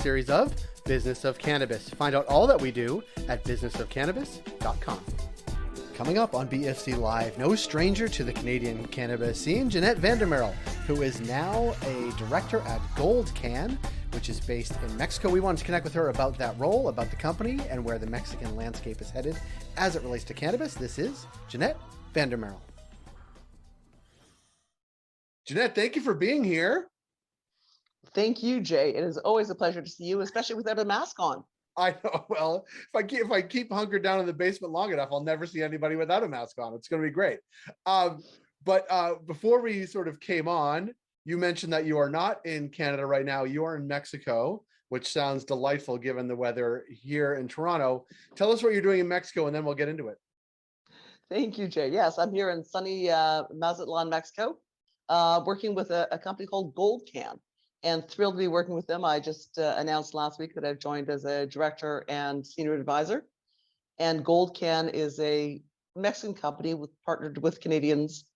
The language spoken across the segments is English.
series of Business of Cannabis. Find out all that we do at businessofcannabis.com. Coming up on BFC Live, no stranger to the Canadian cannabis scene, Jeannette VanderMarel, who is now a director at Goldcann, which is based in Mexico. We wanted to connect with her about that role, about the company, and where the Mexican landscape is headed as it relates to cannabis. This is Jeannette VanderMarel. Jeannette, thank you for being here. Thank you, Jay. It is always a pleasure to see you, especially without a mask on. I know. Well, if I keep hunkered down in the basement long enough, I'll never see anybody without a mask on. It's going to be great. But before we sort of came on, you mentioned that you are not in Canada right now. You are in Mexico, which sounds delightful given the weather here in Toronto. Tell us what you're doing in Mexico, and then we'll get into it. Thank you, Jay. Yes, I'm here in sunny Mazatlan, Mexico, working with a company called Goldcann, and thrilled to be working with them. I just announced last week that I've joined as a director and senior advisor. And Goldcann is a Mexican company partnered with Canadians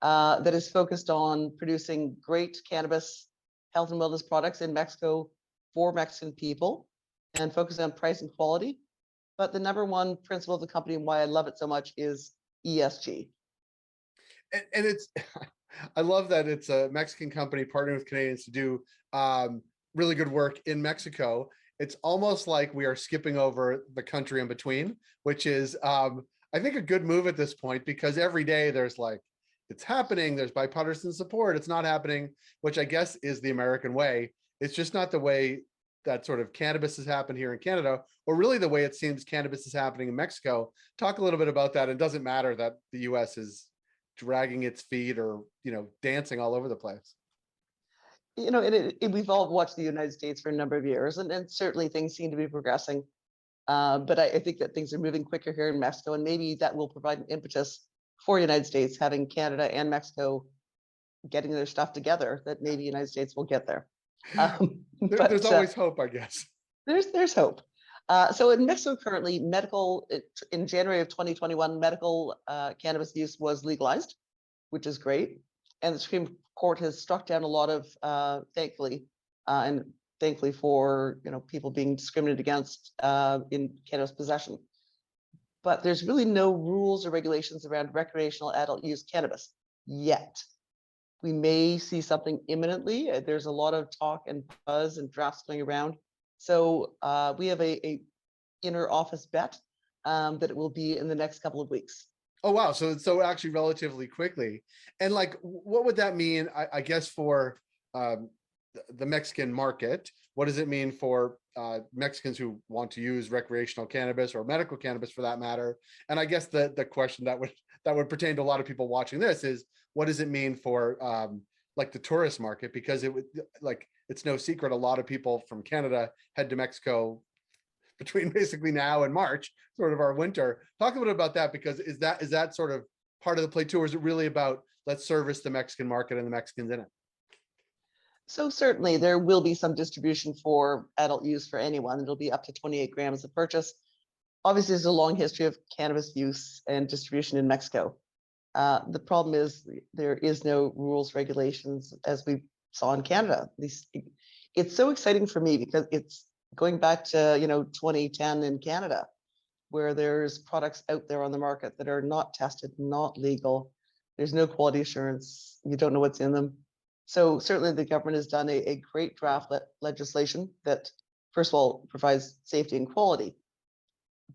that is focused on producing great cannabis health and wellness products in Mexico for Mexican people, and focusing on price and quality. But the number one principle of the company and why I love it so much is ESG. And it's, I love that it's a Mexican company partnering with Canadians to do really good work in Mexico. It's almost like we are skipping over the country in between, which is, I think, a good move at this point, because every day there's like, it's happening, there's bipartisan support, it's not happening, which I guess is the American way. It's just not the way that sort of cannabis has happened here in Canada, or really the way it seems cannabis is happening in Mexico. Talk a little bit about that. It doesn't matter that the US is dragging its feet or, dancing all over the place. We've all watched the United States for a number of years, and certainly things seem to be progressing. But I think that things are moving quicker here in Mexico, and maybe that will provide an impetus for the United States, having Canada and Mexico getting their stuff together, that maybe the United States will get there. There's always hope, I guess. There's hope. So in Mexico currently, in January of 2021, medical cannabis use was legalized, which is great. And the Supreme Court has struck down a lot of, thankfully for people being discriminated against in cannabis possession. But there's really no rules or regulations around recreational adult use cannabis yet. We may see something imminently. There's a lot of talk and buzz and drafts going around. So we have a inner office bet that it will be in the next couple of weeks. Oh, wow. So actually relatively quickly. And like, what would that mean, I guess, for the Mexican market? What does it mean for Mexicans who want to use recreational cannabis or medical cannabis for that matter? And I guess the question that would pertain to a lot of people watching this is, what does it mean for like the tourist market? Because it's no secret, a lot of people from Canada head to Mexico between basically now and March, sort of our winter. Talk a bit about that, because is that sort of part of the play too, or is it really about let's service the Mexican market and the Mexicans in it? So certainly there will be some distribution for adult use for anyone. It'll be up to 28 grams of purchase. Obviously, there's a long history of cannabis use and distribution in Mexico. The problem is there is no rules, regulations, as we saw in Canada. It's so exciting for me because it's going back to 2010 in Canada, where there's products out there on the market that are not tested, not legal. There's no quality assurance. You don't know what's in them. So certainly the government has done a great draft legislation that, first of all, provides safety and quality.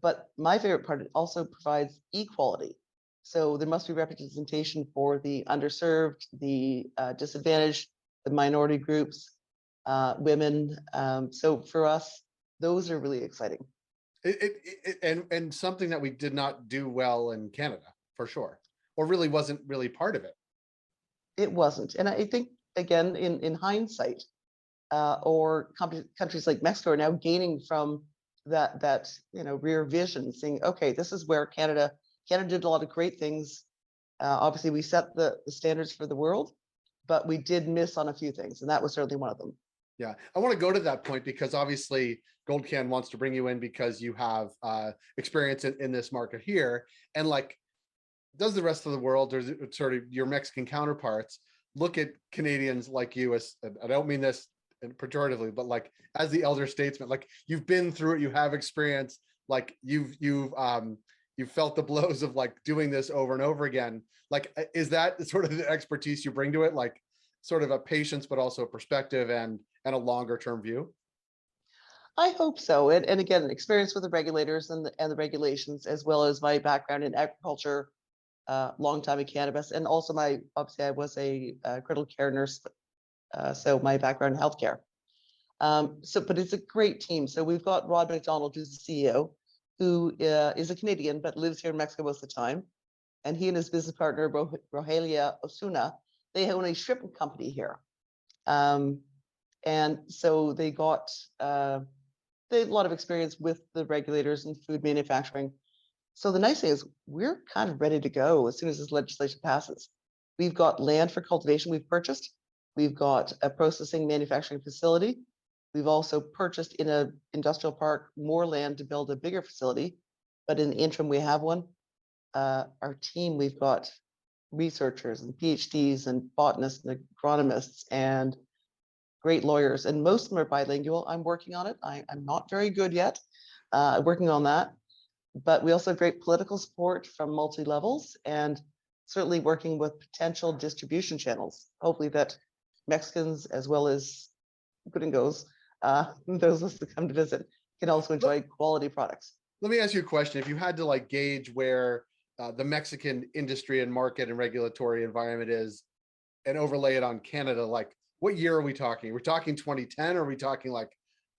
But my favorite part, it also provides equality. So there must be representation for the underserved, the disadvantaged, the minority groups, women. So for us, those are really exciting. And something that we did not do well in Canada, for sure, or really wasn't really part of it. It wasn't. And I think, again, in hindsight, or countries like Mexico are now gaining from that rear vision, saying, okay, this is where Canada did a lot of great things. Obviously, we set the standards for the world, but we did miss on a few things, and that was certainly one of them. Yeah, I want to go to that point because obviously Goldcann wants to bring you in because you have experience in this market here, and like, does the rest of the world, or sort of your Mexican counterparts, look at Canadians like you as, I don't mean this and pejoratively, but like as the elder statesman, like you've been through it, you have experience, like you've felt the blows of like doing this over and over again. Like, is that sort of the expertise you bring to it? Like sort of a patience, but also a perspective and a longer term view? I hope so. And again, experience with the regulators and the regulations, as well as my background in agriculture, long time in cannabis, and also obviously I was a critical care nurse, so my background in healthcare. But it's a great team. So we've got Rod McDonald, who's the CEO, who is a Canadian but lives here in Mexico most of the time, and he and his business partner Rogelia Osuna, they own a shrimp company here, and so they got they had a lot of experience with the regulators and food manufacturing. So the nice thing is we're kind of ready to go as soon as this legislation passes. We've got land for cultivation we've purchased. We've got a processing manufacturing facility. We've also purchased in an industrial park more land to build a bigger facility, but in the interim we have one. Our team, we've got researchers and PhDs and botanists and agronomists and great lawyers, and most of them are bilingual. I'm working on it. I'm not very good yet, working on that. But we also have great political support from multi-levels, and certainly working with potential distribution channels. Hopefully that Mexicans, as well as gringos, those of us that come to visit, can also enjoy quality products. Let me ask you a question. If you had to like gauge where the Mexican industry and market and regulatory environment is and overlay it on Canada, like what year are we talking? We're talking 2010, or are we talking like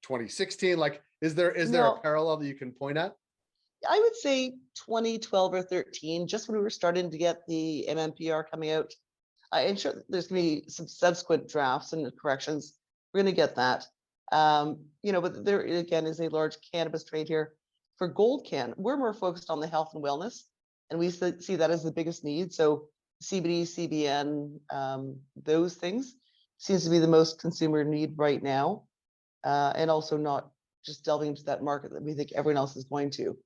2016? Like, is there a parallel that you can point at? I would say 2012 or 13, just when we were starting to get the MMPR coming out. I'm sure there's going to be some subsequent drafts and corrections. We're going to get that. But there again is a large cannabis trade here. For Goldcann, we're more focused on the health and wellness, and we see that as the biggest need. So CBD, CBN, those things seems to be the most consumer need right now, and also not just delving into that market that we think everyone else is going to.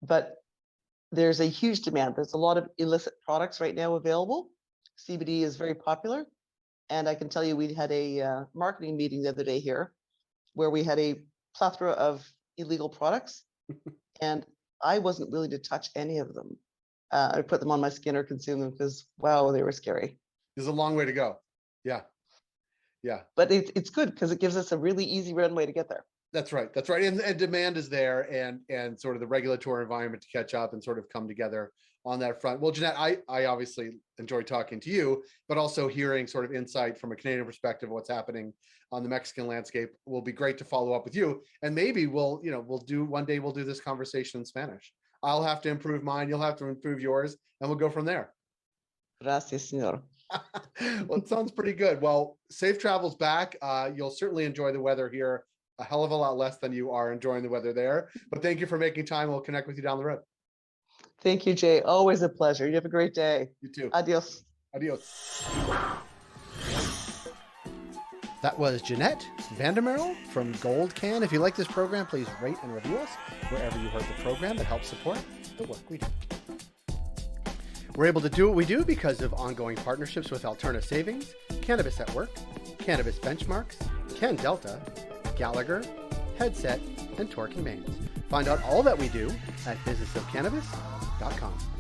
But there's a huge demand. There's a lot of illicit products right now available. CBD is very popular. And I can tell you, we had a marketing meeting the other day here where we had a plethora of illegal products, and I wasn't willing to touch any of them. I put them on my skin or consume them because, wow, they were scary. There's a long way to go. Yeah. Yeah. But it's good because it gives us a really easy runway to get there. That's right. That's right. And demand is there, and sort of the regulatory environment to catch up and sort of come together on that front. Well, Jeannette, I obviously enjoy talking to you, but also hearing sort of insight from a Canadian perspective of what's happening on the Mexican landscape will be great to follow up with you. And maybe we'll do this conversation in Spanish. I'll have to improve mine. You'll have to improve yours, and we'll go from there. Gracias, señor. Well, it sounds pretty good. Well, safe travels back. You'll certainly enjoy the weather here a hell of a lot less than you are enjoying the weather there. But thank you for making time. We'll connect with you down the road. Thank you, Jay. Always a pleasure. You have a great day. You too. Adios. Adios. That was Jeannette VanderMarel from Goldcann. If you like this program, please rate and review us wherever you heard the program. That helps support the work we do. We're able to do what we do because of ongoing partnerships with Alterna Savings, Cannabis at Work, Cannabis Benchmarks, Ken Delta, Gallagher, Headset, and Torque & Mains. Find out all that we do at businessofcannabis.com.